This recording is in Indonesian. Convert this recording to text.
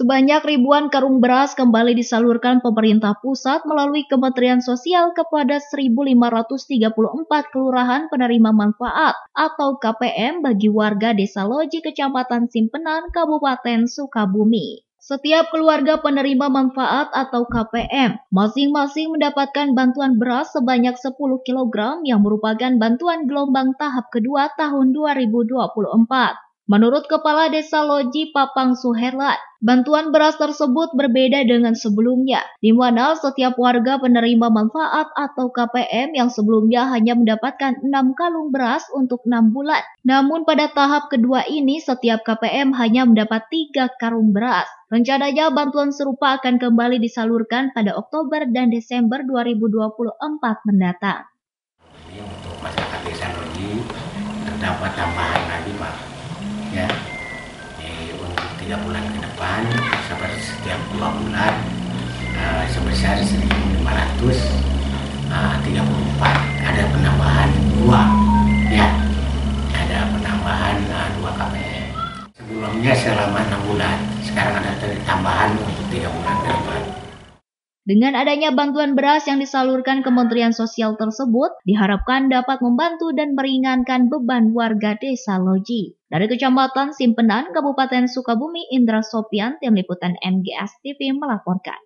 Sebanyak ribuan karung beras kembali disalurkan pemerintah pusat melalui Kementerian Sosial kepada 1.534 kelurahan penerima manfaat atau KPM bagi warga Desa Loji, Kecamatan Simpenan, Kabupaten Sukabumi. Setiap keluarga penerima manfaat atau KPM masing-masing mendapatkan bantuan beras sebanyak 10 kg yang merupakan bantuan gelombang tahap kedua tahun 2024. Menurut Kepala Desa Loji Papang Suherlan, bantuan beras tersebut berbeda dengan sebelumnya, di mana setiap warga penerima manfaat atau KPM yang sebelumnya hanya mendapatkan 6 kalung beras untuk 6 bulan. Namun pada tahap kedua ini, setiap KPM hanya mendapat 3 karung beras. Rencananya bantuan serupa akan kembali disalurkan pada Oktober dan Desember 2024 mendatang. Untuk masyarakat Desa Loji terdapat tambahan lagi, Pak. Ya, untuk 3 bulan ke depan, seperti setiap 2 bulan sebesar 1.534. Ada penambahan 2, ya, ada penambahan 2 KPM. Sebelumnya selama 6 bulan, sekarang ada tambahan untuk 3 bulan ke depan. Dengan adanya bantuan beras yang disalurkan Kementerian Sosial tersebut, diharapkan dapat membantu dan meringankan beban warga Desa Loji. Dari Kecamatan Simpenan, Kabupaten Sukabumi, Indra Sopian, Tim Liputan MGS TV melaporkan.